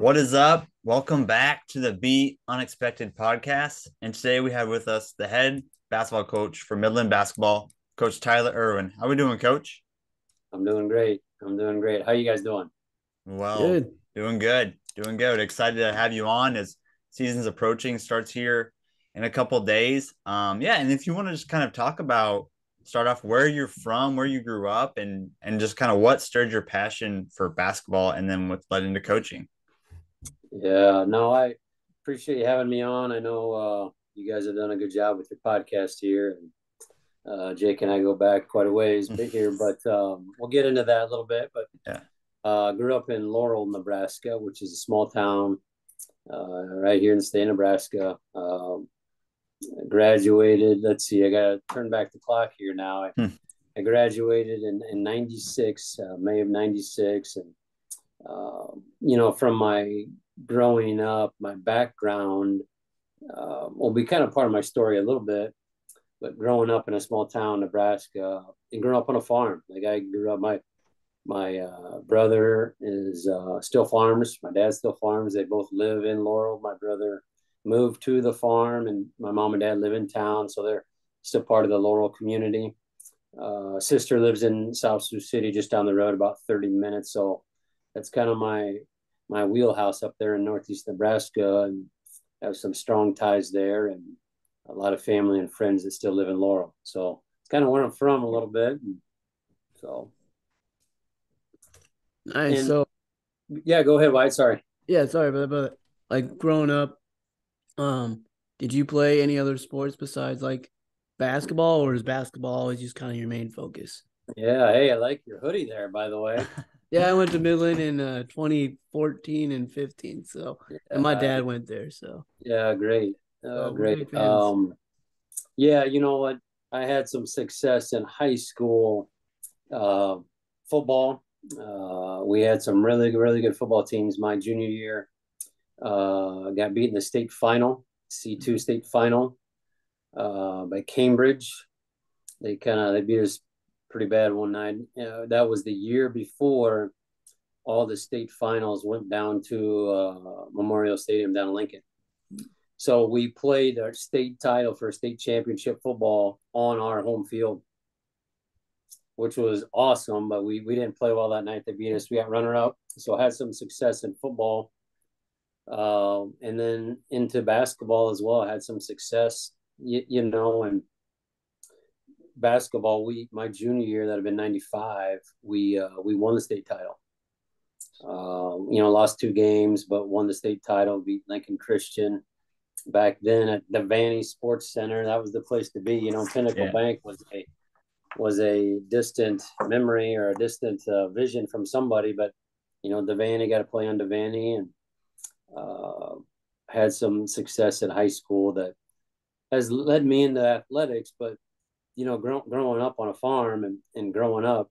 What is up? Welcome back to the Be Unexpected podcast. And today we have with us the head basketball coach for Midland basketball, Coach Tyler Erwin. How we doing, Coach? I'm doing great. I'm doing great. How you guys doing? Well, Good. doing good, doing good. Excited to have you on as season's approaching. Starts here in a couple days. Yeah, and if you want to just kind of start off where you're from, where you grew up, and just kind of what stirred your passion for basketball, and then what led into coaching. Yeah, no, I appreciate you having me on. I know you guys have done a good job with your podcast here, and Jake and I go back quite a ways bit here, but we'll get into that a little bit. But Yeah. grew up in Laurel, Nebraska, which is a small town right here in the state of Nebraska. Graduated. Let's see, I got to turn back the clock here now. Hmm. I graduated in '96, May of '96, and from my growing up, my background will be kind of part of my story a little bit. But growing up in a small town, Nebraska, and growing up on a farm, like I grew up, my brother is still farms. My dad still farms. They both live in Laurel. My brother moved to the farm, and my mom and dad live in town, so they're still part of the Laurel community. Sister lives in South Sioux City, just down the road, about 30 minutes. So that's kind of my wheelhouse up there in Northeast Nebraska, and have some strong ties there, and a lot of family and friends that still live in Laurel. So it's kind of where I'm from a little bit. And so, Nice. and So yeah, go ahead, White. Sorry. yeah, sorry, but like growing up, um, did you play any other sports besides like basketball, or is basketball always just kind of your main focus? Yeah. Hey, I like your hoodie there, by the way. Yeah, I went to Midland in 2014 and 15. So, and my Uh, dad went there. So, yeah, great. we're Great. big fans. Yeah, you know what? I had some success in high school uh, football. We had some really good football teams. My junior year, got beat in the state final, C2 state final, by Cambridge. They beat us pretty bad one night. That was the year before all the state finals went down to Memorial Stadium down in Lincoln. So we played our state title for state championship football on our home field, which was awesome. But we didn't play well that night. They beat us. We got runner up. So I had some success in football, and then into basketball as well. I had some success, and basketball. My junior year, that had been '95. We won the state title. Lost two games, but won the state title. Beat Lincoln Christian back then at the Vanny Sports Center. That was the place to be. Pinnacle Yeah. Bank was a distant memory or a distant vision from somebody, but Devaney got to play on Devaney, and uh, had some success in high school that has led me into athletics. But growing up on a farm, and growing up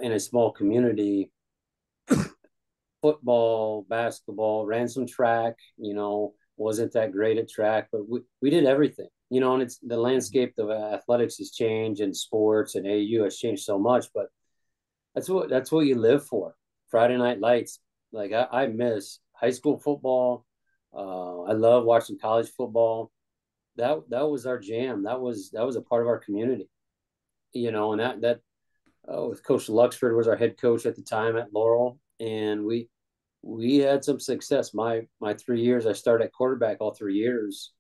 in a small community, football, basketball, ran some track, wasn't that great at track, but we did everything, and it's the landscape of athletics has changed, and sports and AU has changed so much, but that's what you live for. Friday night lights. Like I miss high school football. I love watching college football. That was our jam. That was a part of our community, and that with Coach Luxford was our head coach at the time at Laurel, and we had some success. My 3 years, I started at quarterback all 3 years.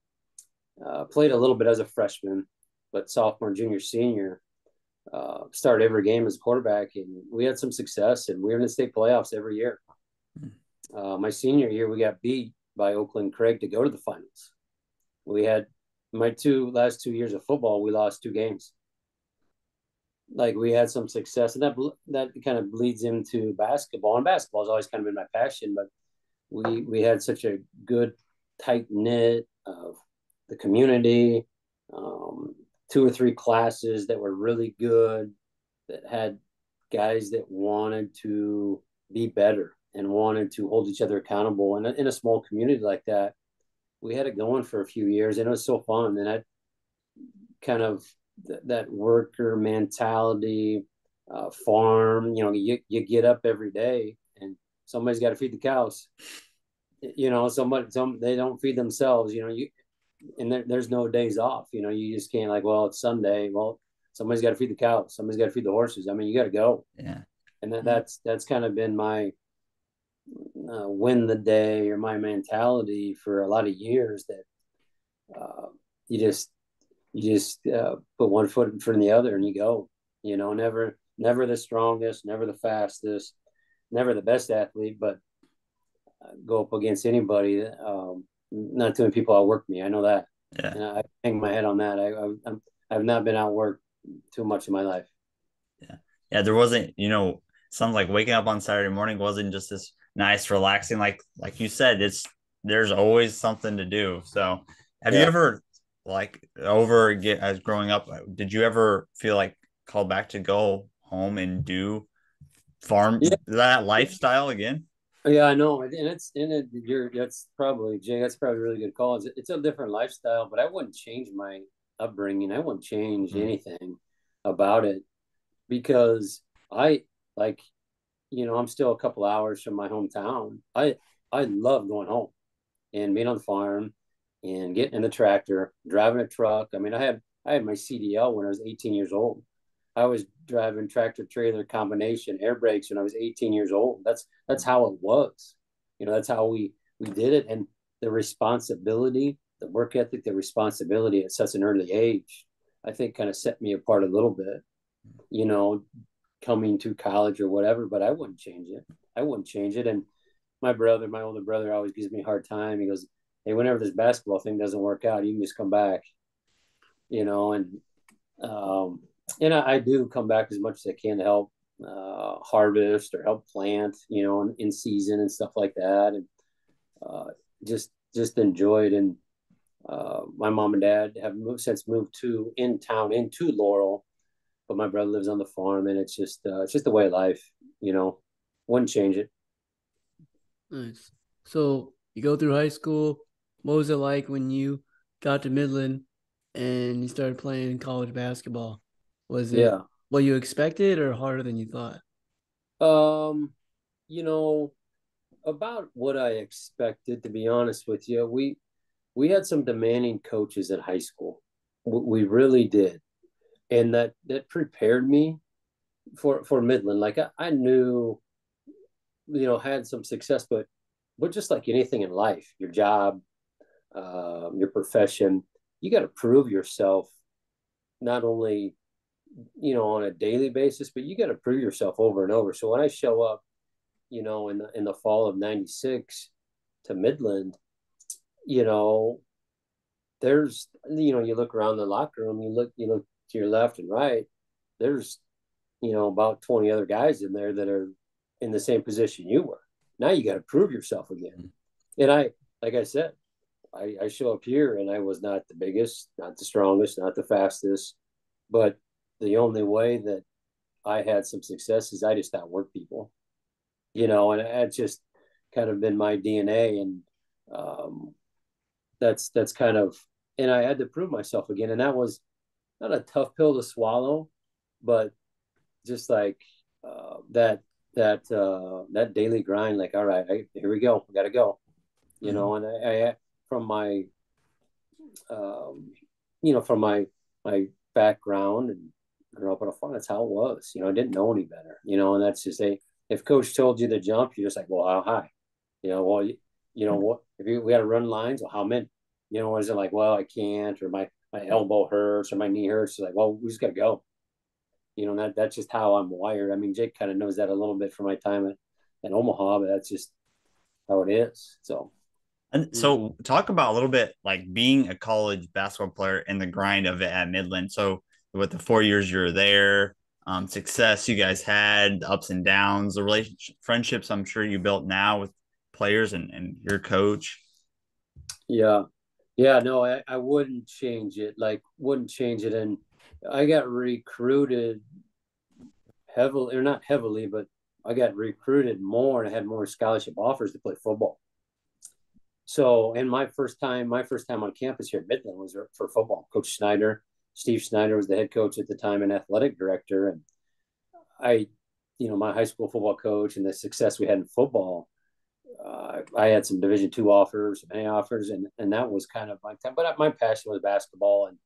Played a little bit as a freshman, but sophomore, junior, senior, started every game as quarterback, and we had some success, and we were in the state playoffs every year. My senior year, we got beat by Oakland Craig to go to the finals. We had my last 2 years of football, we lost two games. Like we had some success, and that kind of bleeds into basketball. And basketball has always kind of been my passion, but we had such a good tight knit of the community, two or three classes that were really good, that had guys that wanted to be better and wanted to hold each other accountable. And in a small community like that, we had it going for a few years, and it was so fun. And that kind of that worker mentality, farm. You get up every day, and somebody's got to feed the cows. Some they don't feed themselves. And there's no days off. You just can't like, well, it's Sunday. Well, somebody's got to feed the cows. Somebody's got to feed the horses. I mean, you got to go. Yeah. And that's kind of been my win the day or my mentality for a lot of years, that you just put one foot in front of the other and you go. Never the strongest, never the fastest, never the best athlete, but go up against anybody. Not too many people outwork me. I know that. Yeah. And I hang my head on that. I've not been outworked too much in my life. Yeah. Yeah. There wasn't, something like waking up on Saturday morning wasn't just this nice, relaxing, like you said, there's always something to do. So have you ever as growing up, did you ever feel like called back to go home and do farm that lifestyle again? Yeah, I know, and that's probably Jay. That's probably a really good call. It's a different lifestyle, but I wouldn't change my upbringing. I wouldn't change anything about it, because I like, I'm still a couple hours from my hometown. I love going home and being on the farm and getting in the tractor, driving a truck. I mean, I had my CDL when I was 18 years old. I was driving tractor trailer combination air brakes when I was 18 years old. That's how it was. That's how we did it. And the responsibility, the work ethic, the responsibility at such an early age, I think kind of set me apart a little bit, coming to college or whatever, but I wouldn't change it. I wouldn't change it. And my older brother always gives me a hard time. He goes, hey, whenever this basketball thing doesn't work out, you can just come back, and I do come back as much as I can to help harvest or help plant, in season and stuff like that. And just enjoy it. And my mom and dad have since moved in town into Laurel, but my brother lives on the farm, and it's just the way of life, wouldn't change it. Nice. So you go through high school. What was it like when you got to Midland and you started playing college basketball? Was it Yeah. what you expected or harder than you thought? Um, you know, about what I expected, to be honest with you. We had some demanding coaches in high school. We really did. And that prepared me for Midland. Like I knew, had some success, but just like anything in life, your job, your profession, you got to prove yourself, not only on a daily basis, but you got to prove yourself over and over. So when I show up, in the fall of '96 to Midland, you know, there's you look around the locker room, you look to your left and right, there's about 20 other guys in there that are in the same position you were. Now you got to prove yourself again. And like I said, I show up here and I was not the biggest, not the strongest, not the fastest, but the only way that I had some success is I just outworked people, and it's just kind of been my DNA. And that's kind of, and I had to prove myself again. And that was not a tough pill to swallow, but just like that daily grind, like, all right, here we go, we got to go, and I from my, from my background and grew up on a farm, that's how it was. I didn't know any better, and that's just if coach told you to jump, you're just like, well, how high? Well, what if we got to run lines? Well, how many? Was it like, well, I can't, or my elbow hurts or my knee hurts? It's like, well, we just got to go. That's just how I'm wired. I mean, Jake kind of knows that a little bit from my time at Omaha, but that's just how it is. So. And so talk about a little bit like being a college basketball player and the grind of it at Midland. So with the 4 years you were there, success you guys had, the ups and downs, the relationship, friendships I'm sure you built now with players and your coach. Yeah. Yeah, no, I wouldn't change it. Like, wouldn't change it. And I got recruited heavily, or not heavily, but I got recruited more and I had more scholarship offers to play football. So, and my first time on campus here at Midland was for football. Coach Steve Snyder was the head coach at the time and athletic director. And I, my high school football coach and the success we had in football, I had some Division II offers, A offers, and that was kind of my time. But my passion was basketball, and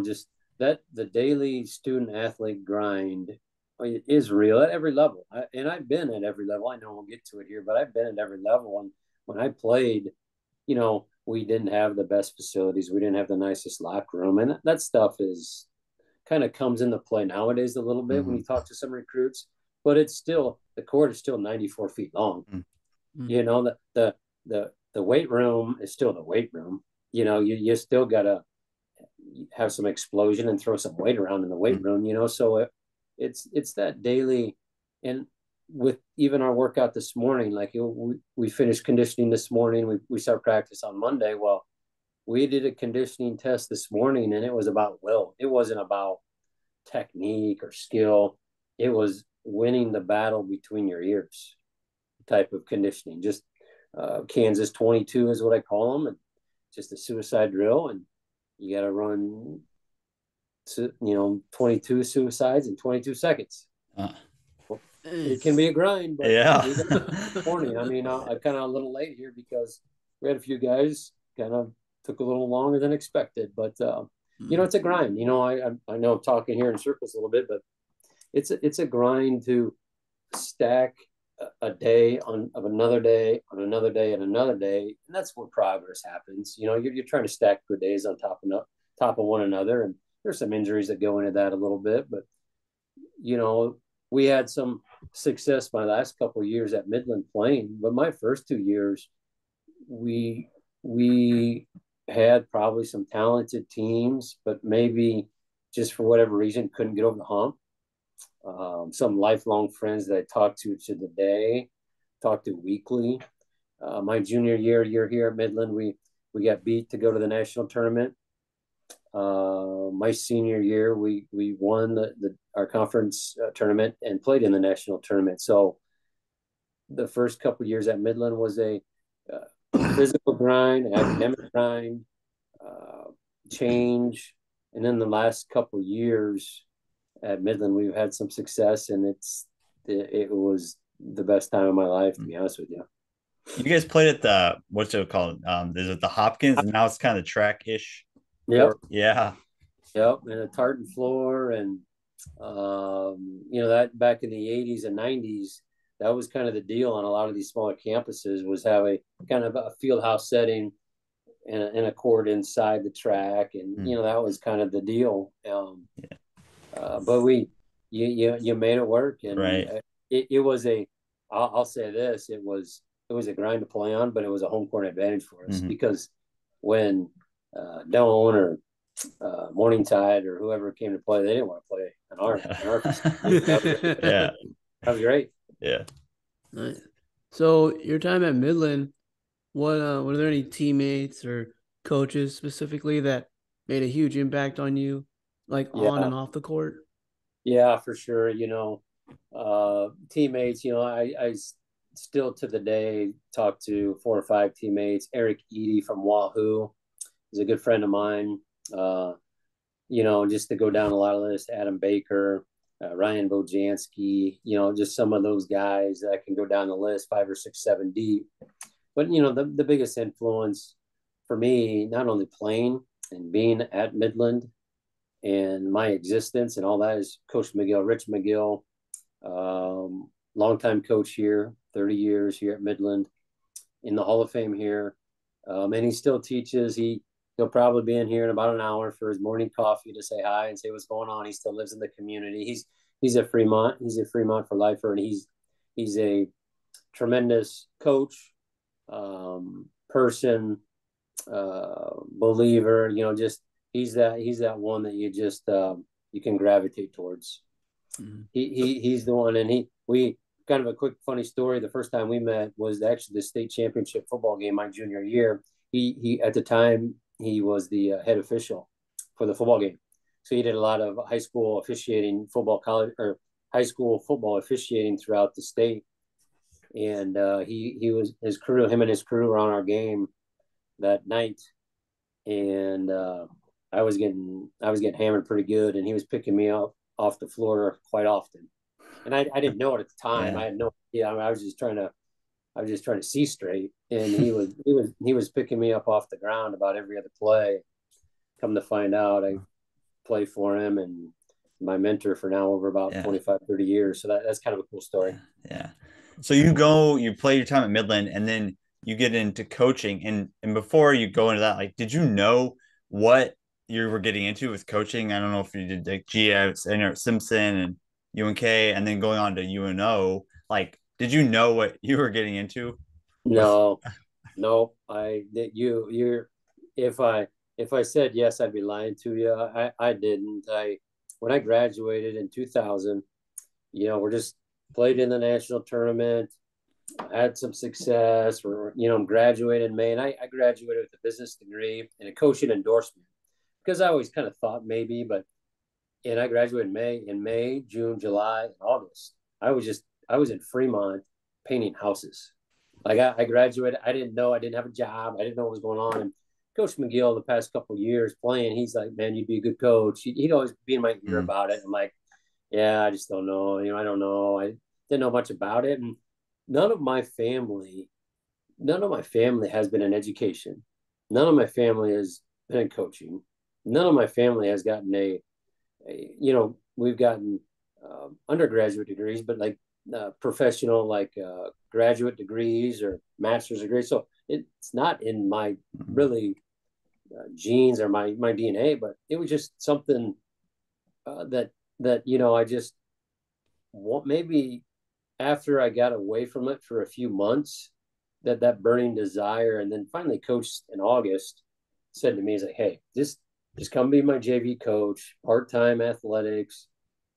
just that the daily student athlete grind is real at every level. And I've been at every level. I know we'll get to it here, but I've been at every level. And when I played, we didn't have the best facilities. We didn't have the nicest locker room, and that stuff is kind of comes into play nowadays a little bit when you talk to some recruits. But it's still, the court is still 94 feet long. The weight room is still the weight room. You still gotta have some explosion and throw some weight around in the weight room. So it's that daily. And with even our workout this morning, like we finished conditioning this morning. We start practice on Monday. Well, we did a conditioning test this morning, and it was about will. It wasn't about technique or skill. It was winning the battle between your ears type of conditioning. Just Kansas 22 is what I call them, and just a suicide drill. And you got to run, 22 suicides in 22 seconds. It can be a grind, but yeah. morning. I mean, I'm kind of a little late here because we had a few guys kind of took a little longer than expected, but it's a grind. I know I'm talking here in circles a little bit, but it's a grind to stack a day of another day on another day and another day, and that's where progress happens. You're trying to stack good days on top of one another, and there's some injuries that go into that a little bit, but we had some success my last couple of years at Midland playing, but my first 2 years, we had probably some talented teams, but maybe just for whatever reason couldn't get over the hump. Some lifelong friends that I talk to the day, talk to weekly. My junior year here at Midland, we got beat to go to the national tournament. My senior year, we won our conference tournament and played in the national tournament. So the first couple of years at Midland was a physical grind, academic grind, change, and then the last couple of years at Midland, we've had some success, and it was the best time of my life, to be honest with you. You guys played at the, what's it called? Is it the Hopkins? And now it's kind of track-ish. Yep. Yeah. Yep. And a tartan floor. And, that back in the 80s and 90s, that was kind of the deal on a lot of these smaller campuses, was have a kind of a field house setting and a court inside the track. And, that was kind of the deal. But you made it work. And right. It was I'll say this, it was a grind to play on, but it was a home court advantage for us because when Doan or Morningside or whoever came to play, they didn't want to play in our facility. That was great. Yeah. Nice. So your time at Midland, were there any teammates or coaches specifically that made a huge impact on you, like on and off the court? Yeah, for sure. Teammates, I still to the day talk to 4 or 5 teammates. Eric Eady from Wahoo is a good friend of mine. Just to go down a lot of lists, Adam Baker, Ryan Bojanski, just some of those guys that can go down the list, 5 or 6, 7 deep. But, the biggest influence for me, not only playing and being at Midland and my existence and all that, is Coach McGill, Rich McGill, longtime coach here, 30 years here at Midland, in the Hall of Fame here. And he still teaches. He'll probably be in here in about an hour for his morning coffee to say hi and say what's going on. He still lives in the community. He's a Fremont. He's a Fremont for lifer, and he's a tremendous coach, person, believer. Just he's that one that you just you can gravitate towards. He's the one, and we kind of a quick funny story. The first time we met was actually the state championship football game my junior year. He at the time, he was the head official for the football game. So he did a lot of high school officiating, high school football officiating throughout the state. And him and his crew were on our game that night. And I was getting hammered pretty good, and he was picking me up off the floor quite often. And I didn't know it at the time. Yeah. I had no idea. I was just trying to see straight. And he was picking me up off the ground about every other play. Come to find out, I play for him and my mentor for now over about Yeah. 25, 30 years. So that's kind of a cool story. Yeah. Yeah. So you go, you play your time at Midland, and then you get into coaching. And before you go into that, like, did you know what you were getting into with coaching? I don't know if you did like GS and Simpson and UNK, and then going on to UNO. Like, did you know what you were getting into with? No, no, you're, if I said yes, I'd be lying to you. I didn't. When I graduated in 2000, we're just played in the national tournament, had some success. Graduated in May, and I graduated with a business degree and a coaching endorsement because I always kind of thought maybe, and I graduated in May, June, July, and August. I was in Fremont painting houses. Like I graduated, I didn't know, I didn't have a job, I didn't know what was going on. And Coach McGill, the past couple of years playing, he's like, "Man, you'd be a good coach." He'd always be in my ear Mm, about it. I'm like, "Yeah, I just don't know. I don't know. I didn't know much about it." And none of my family, none of my family has been in education. None of my family has been in coaching. None of my family has gotten we've gotten undergraduate degrees, but like professional, like graduate degrees or master's degrees. So it's not in my mm, really genes or my DNA, but it was just something that I just maybe after I got away from it for a few months, that burning desire, and then finally coach in August said to me, he's like, "Hey, just come be my JV coach, part-time athletics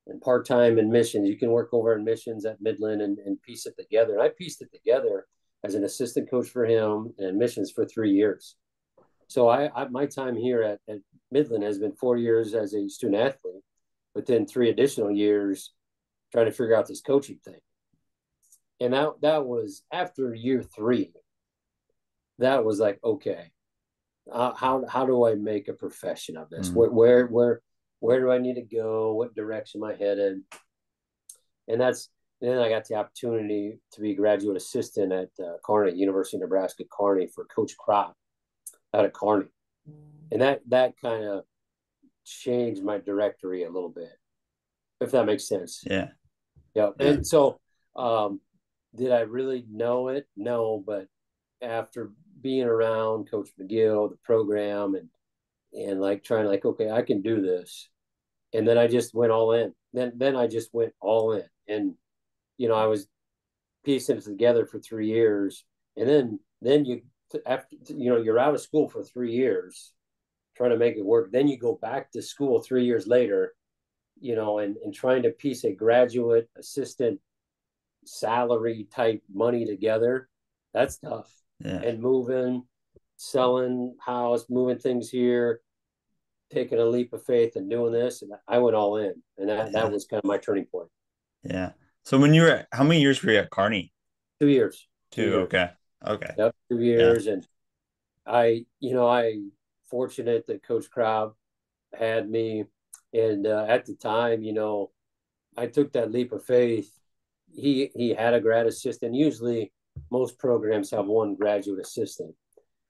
and part-time admissions. You can work over admissions at Midland and piece it together." And I pieced it together as an assistant coach for him and admissions for 3 years. So my time here at Midland has been 4 years as a student athlete, but then 3 additional years trying to figure out this coaching thing. And that was after year 3. That was like, okay, how do I make a profession of this? mm. Where do I need to go? What direction am I headed? And then I got the opportunity to be a graduate assistant at Kearney, University of Nebraska Kearney, for Coach Crop out of Kearney, and that kind of changed my directory a little bit, if that makes sense. Yeah. Yeah, Yeah. and so did I really know it? No, but after being around Coach McGill, the program, and like trying to, like, okay, I can do this, and then I just went all in. Then I just went all in, and I was piecing it together for 3 years, and then you after you're out of school for 3 years trying to make it work. Then you go back to school 3 years later, and trying to piece a graduate assistant salary type money together. That's tough. Yeah. And moving, selling house, moving things here, taking a leap of faith and doing this. And I went all in. And that Yeah. was kind of my turning point. Yeah. So when you were, how many years were you at Kearney? 2 years. Two 2. years. Okay. Okay. Yep, two Yeah. years. And I fortunate that Coach Crowd had me. And at the time, I took that leap of faith. He had a grad assistant. Usually, most programs have one graduate assistant,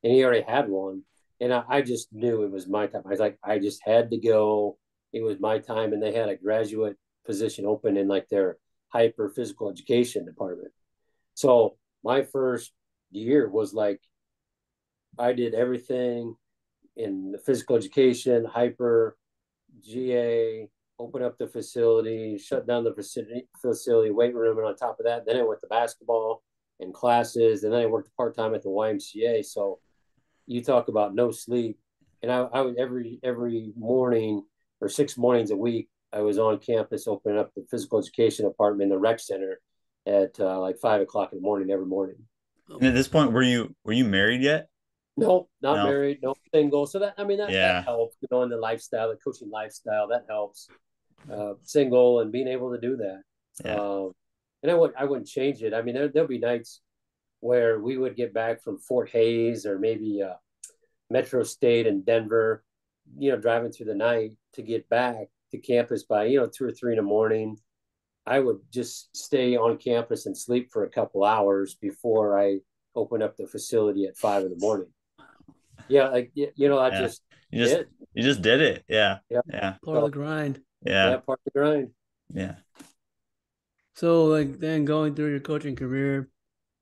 and he already had one. And I just knew it was my time. I was like, I just had to go. It was my time, and they had a graduate position open in like their hyper physical education department. So my first year was like I did everything in the physical education, hyper, GA, open up the facility, shut down the facility weight room, and on top of that, then I went to basketball and classes, and then I worked part time at the YMCA. So you talk about no sleep, and I was every morning or 6 mornings a week, I was on campus opening up the physical education department in the rec center at like 5 o'clock in the morning every morning. And at this point, were you married yet? No, not No. married, no single. So that, I mean, that Yeah. helps, in the lifestyle, the coaching lifestyle, that helps. Single and being able to do that. Yeah. And I wouldn't change it. I mean, there'll be nights where we would get back from Fort Hays or maybe Metro State in Denver, driving through the night to get back to campus by 2 or 3 in the morning. I would just stay on campus and sleep for a couple hours before I open up the facility at 5 in the morning. Yeah, like I Yeah. just You just did. you just did it. Yeah. Yeah. Yeah. Part of So the grind. yeah, Yeah. part of the grind. Yeah. So like then going through your coaching career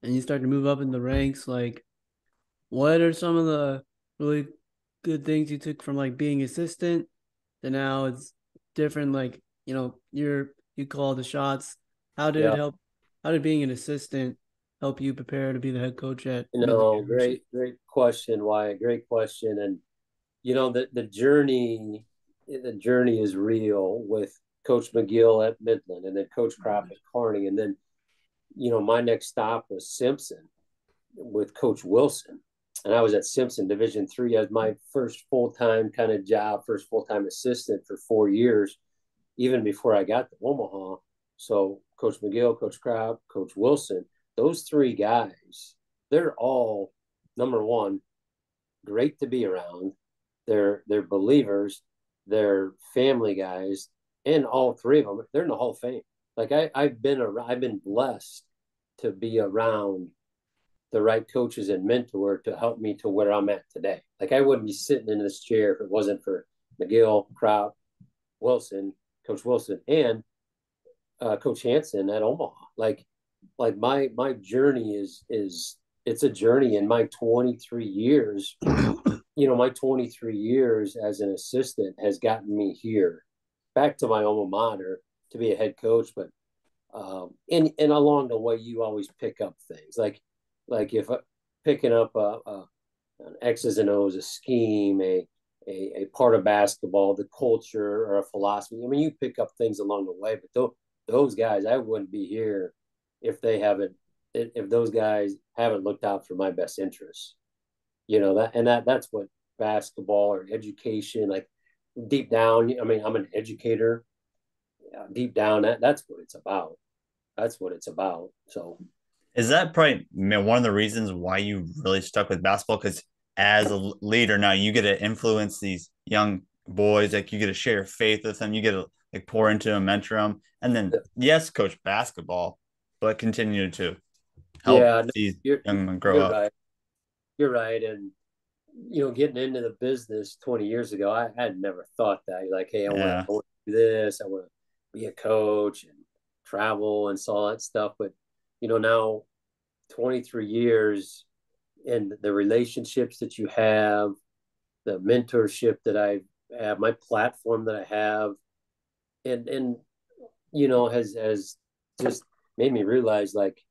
and you start to move up in the ranks, like what are some of the really good things you took from like being assistant to now it's different, like, you call the shots. How did it Yeah. help? How did being an assistant help you prepare to be the head coach at Midland University? Great question, Wyatt. Great question. And the journey is real with Coach McGill at Midland and then Coach Crop at Kearney. And then, my next stop was Simpson with Coach Wilson. And I was at Simpson Division III as my first full-time kind of job, first full-time assistant for 4 years, even before I got to Omaha. So Coach McGill, Coach Crop, Coach Wilson, those three guys, they're all, number one, great to be around. They're believers, they're family guys, and all three of them, they're in the Hall of Fame. Like I've been blessed to be around the right coaches and mentor to help me to where I'm at today. Like I wouldn't be sitting in this chair if it wasn't for McGill, Crop, Wilson, Coach Wilson, and Coach Hansen at Omaha. Like my journey is it's a journey in my 23 years. My 23 years as an assistant has gotten me here, back to my alma mater to be a head coach. But and along the way, you always pick up things like if picking up an X's and O's, a scheme, a part of basketball, the culture or a philosophy. I mean, you pick up things along the way, but those guys, I wouldn't be here if those guys haven't looked out for my best interests. That's what basketball or education, like deep down. I mean, I'm an educator. Deep down, that's what it's about. That's what it's about. So Is that probably one of the reasons why you really stuck with basketball? Because as a leader now, you get to influence these young boys. Like you get to share faith with them. You get to like pour into them, mentor them, and then yes, coach basketball, but continue to help yeah, no, these you're young men grow you're up. right. You're right. And getting into the business 20 years ago, I had never thought that. You're like, hey, Yeah, I want to do this. I want to be a coach and travel and all that stuff. But now 23 years and the relationships that you have, the mentorship that I have, my platform that I have, and has just made me realize like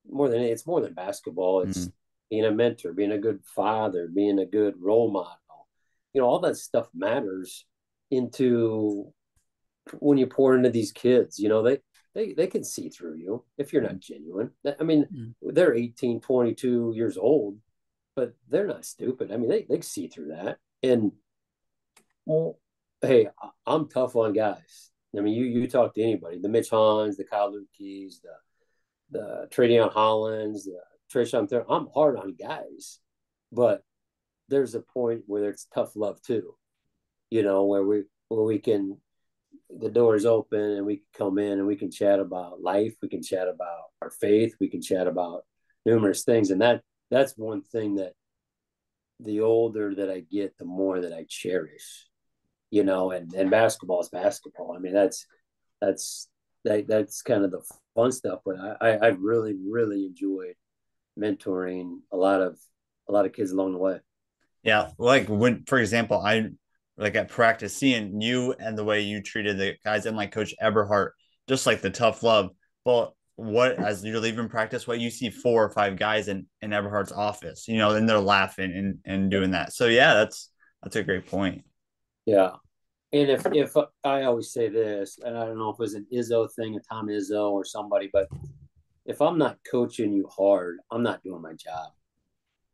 it's more than basketball. It's mm. being a mentor, being a good father, being a good role model. All that stuff matters into when you pour into these kids. They can see through you if you're not genuine. I mean, they're 18, 22 years old, but they're not stupid. I mean, they see through that. And well, hey, I'm tough on guys. I mean, you talk to anybody, the Mitch Hans, the Kyle Lukes, the Tradeon Hollins, the Trayshawn there. I'm hard on guys, but there's a point where it's tough love too. Where we can the door is open and we can come in and we can chat about life, we can chat about our faith, we can chat about numerous things. And that's one thing that the older that I get, the more that I cherish. And basketball is basketball. I mean, that's kind of the fun stuff. But I've really, really enjoyed mentoring a lot of kids along the way. Yeah, like when, for example, I like at practice seeing you and the way you treated the guys and like Coach Eberhardt, just like the tough love. But what as you're leaving practice, what you see 4 or 5 guys in Eberhardt's office, and they're laughing and doing that. So yeah, that's a great point. Yeah. And if I always say this, and I don't know if it was an Izzo thing, a Tom Izzo or somebody, but if I'm not coaching you hard, I'm not doing my job.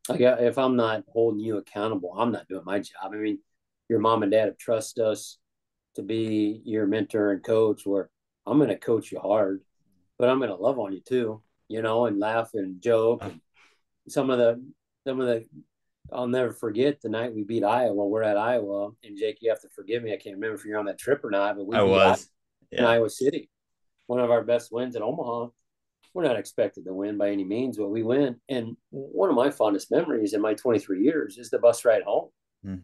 Like if I'm not holding you accountable, I'm not doing my job. I mean, your mom and dad have trusted us to be your mentor and coach. Where I'm going to coach you hard, but I'm going to love on you too, and laugh and joke. And some of the I'll never forget the night we beat Iowa. We're at Iowa, and Jake, you have to forgive me. I can't remember if you're on that trip or not, but we I beat Iowa was, in yeah, Iowa City. one of our best wins in Omaha. We're not expected to win by any means, but we win. And one of my fondest memories in my 23 years is the bus ride home. Mm.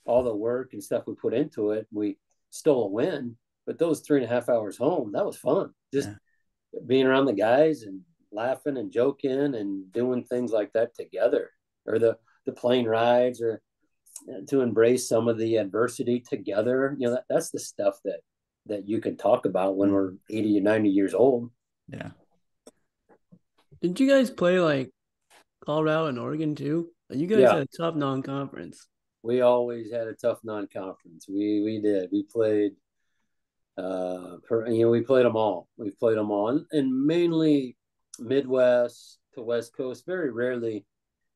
All the work and stuff we put into it, we stole a win. But those 3.5 hours home, that was fun. Just being around the guys and laughing and joking and doing things like that together, or the plane rides, or to embrace some of the adversity together. That's the stuff that you can talk about when we're 80 or 90 years old. Yeah. Didn't you guys play like Colorado and Oregon too? You guys had a tough non-conference. We always had a tough non-conference. We did. We played. We played them all. We've played them all, and mainly Midwest to West Coast. Very rarely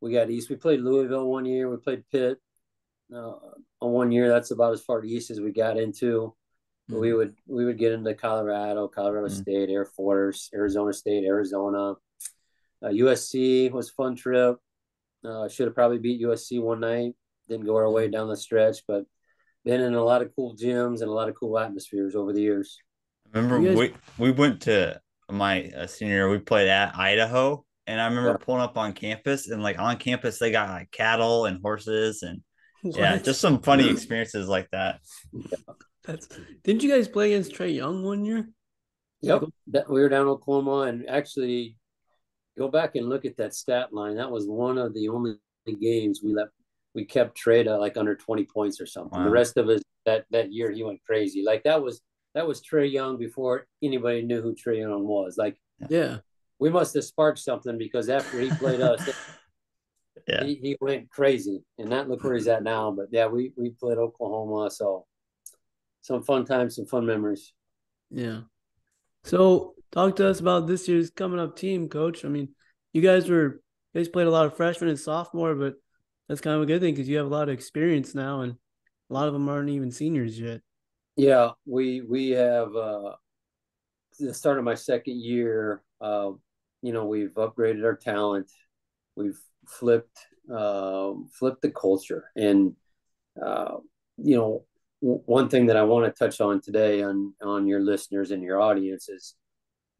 we got East. We played Louisville one year. We played Pitt on 1 year. That's about as far east as we got into. Mm-hmm. We would get into Colorado State, Air Force, Arizona State, Arizona. USC was a fun trip. Should have probably beat USC one night. Didn't go our way down the stretch, but been in a lot of cool gyms and a lot of cool atmospheres over the years. Remember, we went to my senior year. We played at Idaho, and I remember pulling up on campus, and like on campus they got like cattle and horses, and just some funny experiences like that. Didn't you guys play against Trae Young one year? Yep, we were down in Oklahoma, and actually go back and look at that stat line. That was one of the only games we kept Trae to like under 20 points or something. Wow. The rest of us that year he went crazy. Like that was Trae Young before anybody knew who Trae Young was. Like, we must have sparked something, because after he played us, he went crazy. And look where he's at now. But we played Oklahoma, so some fun times, some fun memories. Yeah. So talk to us about this year's coming up team, Coach. I mean, you guys played a lot of freshmen and sophomore, but that's kind of a good thing because you have a lot of experience now, and a lot of them aren't even seniors yet. Yeah, we have the start of my second year. We've upgraded our talent. We've flipped the culture, and one thing that I want to touch on today on your listeners and your audience is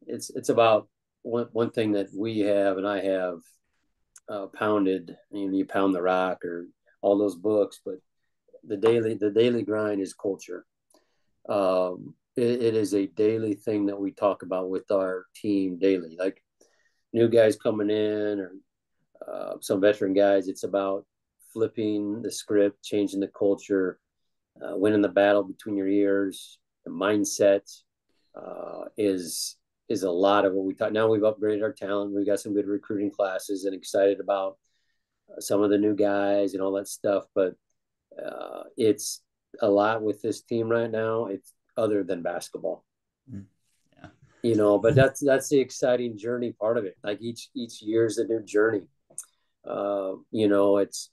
it's about one thing that we have and I have pounded. You pound the rock or all those books, but the daily grind is culture. It is a daily thing that we talk about with our team daily, like new guys coming in or some veteran guys. It's about flipping the script, changing the culture, winning the battle between your ears. The mindset is a lot of what we talk. Now we've upgraded our talent. We've got some good recruiting classes, and excited about some of the new guys and all that stuff. But it's a lot with this team right now. It's other than basketball. Yeah. But that's the exciting journey part of it. Like each year is a new journey. It's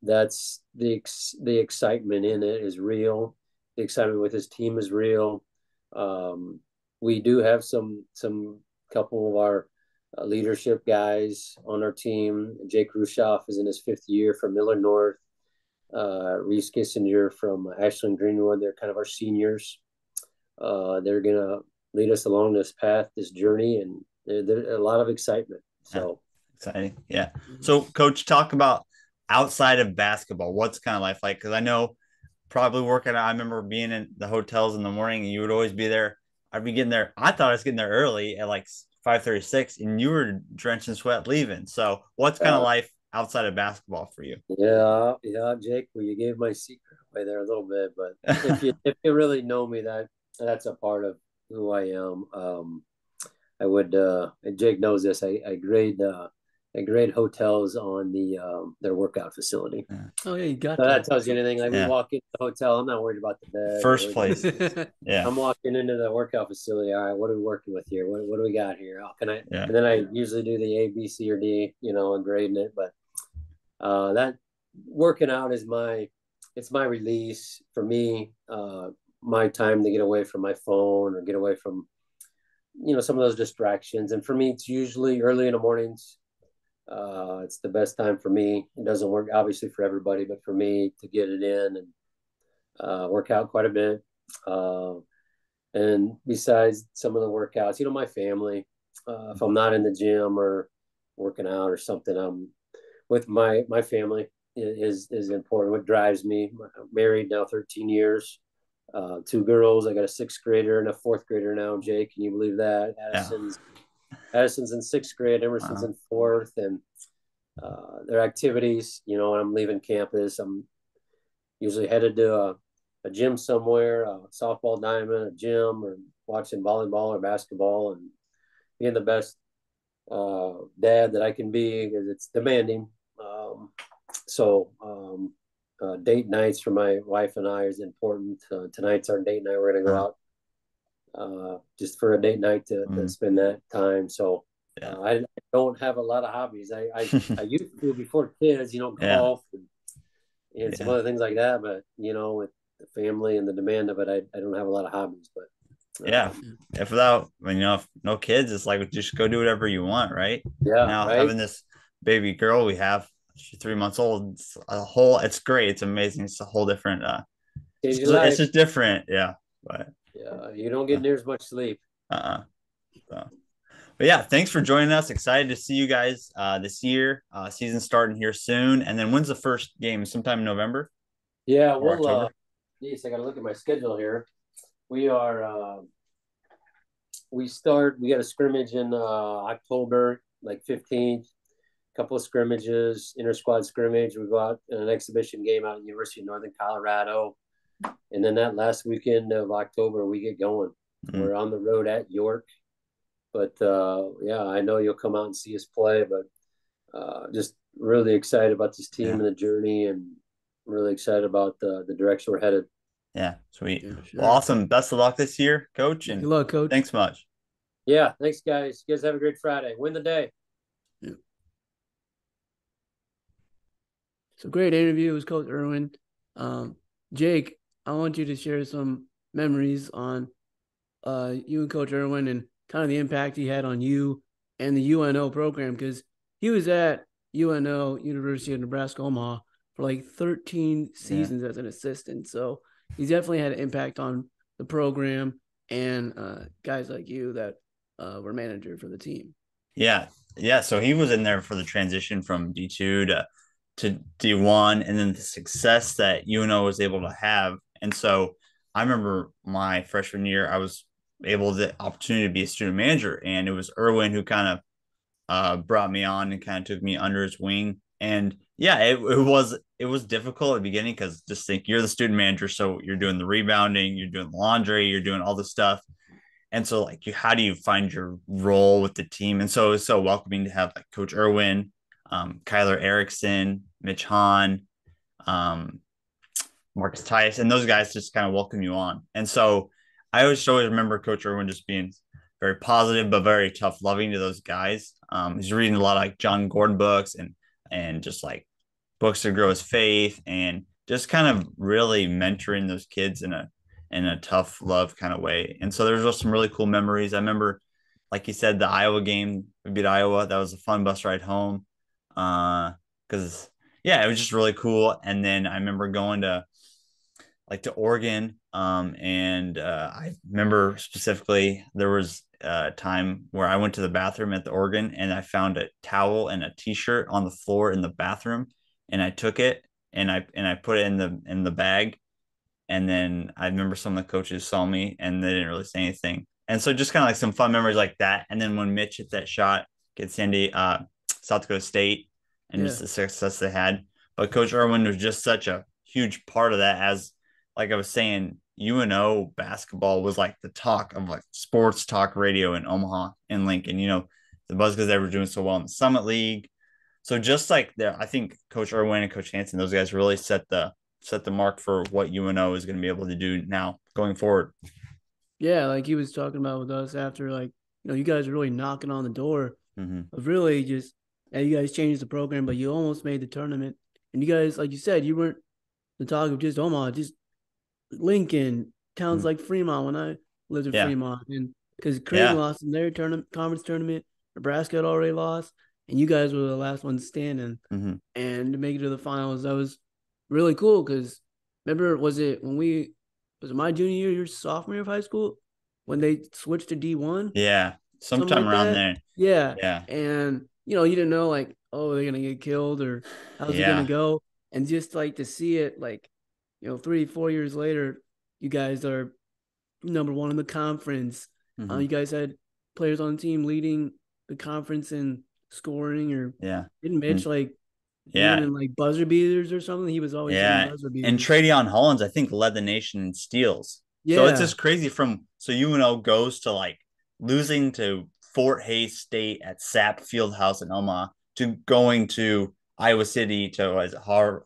that's the excitement in it is real. The excitement with his team is real. We do have some couple of our leadership guys on our team. Jake Rushoff is in his 5th year from Midland North. Reese Kissinger from Ashland Greenwood. They're kind of our seniors. They're going to lead us along this path, this journey, and there's a lot of excitement. So exciting. Yeah. So Coach, talk about outside of basketball. What's kind of life like? Because I know probably working out. I remember being in the hotels in the morning, and you would always be there. I'd be getting there. I thought I was getting there early at like 5:36, and you were drenched in sweat leaving. So what's kind of life outside of basketball for you? Yeah, Jake. Well, you gave my secret away there a little bit, but if you really know me, that's a part of who I am. I would. Jake knows this. I grade hotels on their workout facility. Oh yeah, you got so that tells you anything. Like we walk into the hotel, I'm not worried about the bed. First place. Yeah. I'm walking into the workout facility. All right, what are we working with here? What do we got here? How can I? Yeah. And then I usually do the A, B, C, or D, and grading it. But that working out is my release for me. My time to get away from my phone or get away from some of those distractions. And for me, it's usually early in the mornings. It's the best time for me. It doesn't work obviously for everybody, but for me to get it in and work out quite a bit. And besides some of the workouts, my family, if I'm not in the gym or working out or something, I'm with my family is important. What drives me. I'm married now 13 years, two girls. I got a sixth grader and a fourth grader now. Jake, can you believe that? Yeah. Addison's in sixth grade, Emerson's Wow. in fourth, and their activities. When I'm leaving campus, I'm usually headed to a gym somewhere, a softball diamond, a gym, or watching volleyball or basketball, and being the best dad that I can be because it's demanding. So date nights for my wife and I is important. Tonight's our date night. We're going to go Uh, out just for a date night to mm, spend that time. So yeah. I don't have a lot of hobbies. I used to before kids, Yeah. golf and some Yeah. other things like that. But with the family and the demand of it, I don't have a lot of hobbies. But Yeah. If without, if no kids, it's like just go do whatever you want, right? yeah, Now right. having this baby girl we have, she's 3 months old. It's great. It's amazing. It's a whole different. Change your It's life. just different. Yeah. But Yeah, you don't get near as much sleep. uh, so. But yeah, thanks for joining us. Excited to see you guys this year. Season starting here soon. And then when's the first game? Sometime in November Yeah, or well, October? geez, I got to look at my schedule here. We are we got a scrimmage in October, like 15th. Couple of scrimmages, inter squad scrimmage. We go out in an exhibition game out at University of Northern Colorado, and then that last weekend of October we get going. Mm-hmm. We're on the road at York, but yeah, I know you'll come out and see us play. But just really excited about this team Yeah. and the journey, and really excited about the direction we're headed. Yeah. Sweet. Yeah, Well, sure. awesome. Best of luck this year, coach. Yeah, good And luck, coach. thanks much. Yeah, thanks, guys. You guys have a great Friday. Win the day. Yeah. So great interview with Coach Erwin. Jake, I want you to share some memories on you and Coach Erwin and kind of the impact he had on you and the UNO program, because he was at UNO, University of Nebraska Omaha, for like 13 Yeah. seasons as an assistant. So he's definitely had an impact on the program and guys like you that were manager for the team. Yeah. Yeah. So he was in there for the transition from D2 to D1 and then the success that UNO was able to have. And so I remember my freshman year, I was able the opportunity to be a student manager, and it was Erwin who kind of brought me on and kind of took me under his wing. And yeah, it was difficult at the beginning because just think you're the student manager, so you're doing the rebounding, you're doing the laundry, you're doing all this stuff. And so like how do you find your role with the team? And so it's so welcoming to have like Coach Erwin, Kyler Erickson, Mitch Hahn, um, Marcus Tice, and those guys just kind of welcome you on. And so I always remember Coach Erwin just being very positive but very tough loving to those guys. He's reading a lot of like John Gordon books and just like books to grow his faith and just kind of really mentoring those kids in a tough love kind of way. And so there's just some really cool memories. I remember, like you said, the Iowa game, we beat Iowa. That was a fun bus ride home. Because yeah, it was just really cool. And then I remember going to Oregon. And I remember specifically there was a time where I went to the bathroom at the Oregon and I found a towel and a t-shirt on the floor in the bathroom, and I took it and I put it in the bag. And then I remember some of the coaches saw me and they didn't really say anything. And so just kind of like some fun memories like that. And then when Mitch hit that shot against South Dakota State, and Yeah. just the success they had. But Coach Erwin was just such a huge part of that. As like I was saying, UNO basketball was like the talk of like sports talk radio in Omaha and Lincoln. The Buzz because they were doing so well in the Summit League. So just like I think Coach Erwin and Coach Hansen, those guys really set the mark for what UNO is going to be able to do now going forward. Yeah, like he was talking about with us after, like, you guys are really knocking on the door Mm-hmm. of really just, and you guys changed the program, but you almost made the tournament. And you guys, like you said, you weren't the talk of just Omaha, just Lincoln, towns Mm-hmm. like Fremont when I lived in Yeah. Fremont. And because Creighton Yeah. lost in their conference tournament, Nebraska had already lost, and you guys were the last ones standing. Mm-hmm. And to make it to the finals, that was really cool because remember, was it my junior year, your sophomore year of high school? when they switched to D1, Yeah. something Sometime like around that. there. Yeah. Yeah. And, you didn't know like, oh, they're going to get killed or how's it going to Yeah. go. And just like to see it like, 3, 4 years later, you guys are number 1 in the conference. Hmm. You guys had players on the team leading the conference in scoring, or Yeah. didn't Mitch And like win yeah. in like buzzer beaters or something? He was always hitting Yeah. buzzer And beaters. Tradeon Hollins, I think, led the nation in steals. So it's Yeah. just crazy so UNO goes to like losing to Fort Hays State at SAP Fieldhouse in Omaha to going to Iowa City to what is it, Harvard,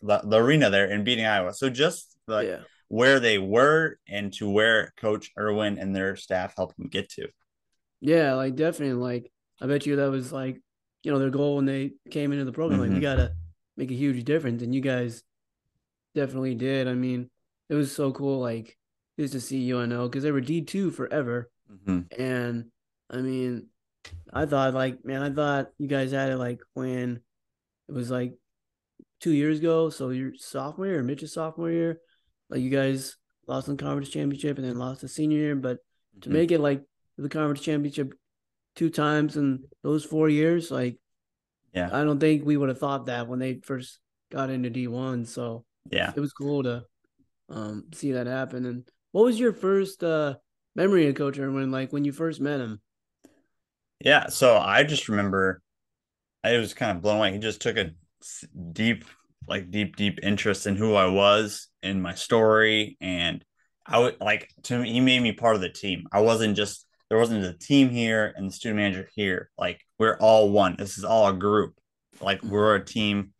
the arena there and beating Iowa. So just like Yeah. where they were and to where Coach Erwin and their staff helped them get to. Yeah, like definitely. Like I bet you that was like, their goal when they came into the program. Like we Hmm. gotta make a huge difference, and you guys definitely did. I mean, it was so cool, like just to see UNO because they were D2 forever, Hmm. and I mean, I thought like, man, I thought you guys had it like when it was like 2 years ago. So your sophomore year or Mitch's sophomore year, like you guys lost in the conference championship and then lost the senior year. But to Hmm. make it like to the conference championship 2 times in those 4 years, like Yeah. I don't think we would have thought that when they first got into D1. So Yeah. it was cool to see that happen. And what was your first memory of Coach Erwin, like when you first met him? Yeah. So I just remember I was kind of blown away. He just took a deep, deep interest in who I was, in my story, and I would like to me. He made me part of the team. I wasn't just there wasn't a team here and the student manager here. Like we're all one. This is all a group. Like we're a team,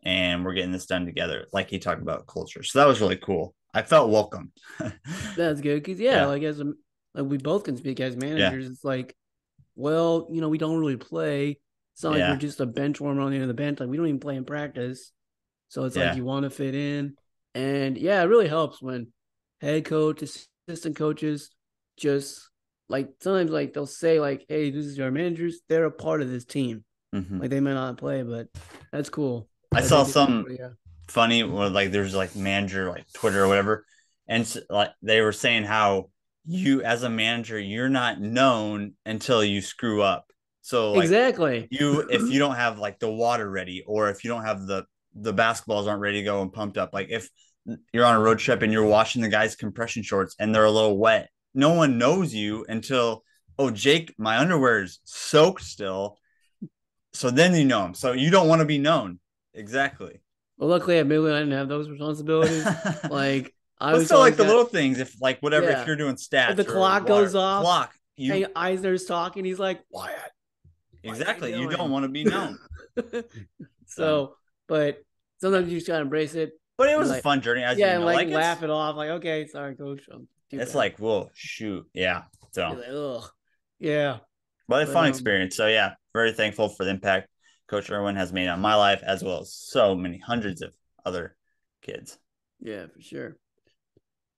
and we're getting this done together. Like he talked about culture, so that was really cool. I felt welcome. That's good because yeah, Yeah, like like we both can speak as yeah, managers. It's like, well, we don't really play. It's not like we're yeah, just a bench warmer on the end of the bench. Like we don't even play in practice. So it's like yeah. you want to fit in. And yeah, it really helps when head coach, assistant coaches just like sometimes like they'll say like, hey, this is our managers. They're a part of this team. Hmm. Like they may not play, but that's cool I that they saw did that some for you. funny where like there's like manager like Twitter or whatever, and like they were saying how you as a manager you're not known until you screw up. So like Exactly. you if you don't have like the water ready or if you don't have the basketballs aren't ready to go and pumped up, like if you're on a road trip and you're washing the guys' compression shorts and they're a little wet, no one knows you until oh Jake, my underwear is soaked still. So then you know him. So you don't want to be known. Exactly. Well, luckily at Midland, I didn't have those responsibilities. Like I But was still, always like the got, little things, if like whatever, if yeah. you're doing If the stats or clock goes water off clock, and you Eisner's talking, he's like, what are you exactly you don't doing? want to be known. So, So, but yeah, sometimes you just gotta embrace it. but it Be was a like, fun journey, as yeah, you and know. like Like laugh it off. Like, okay, sorry, coach, too it's bad. like whoa, shoot, yeah. Be So, like, ugh, yeah. but a But fun experience. So yeah, very thankful for the impact Coach Erwin has made on my life, as well as so many hundreds of other kids. yeah, for sure.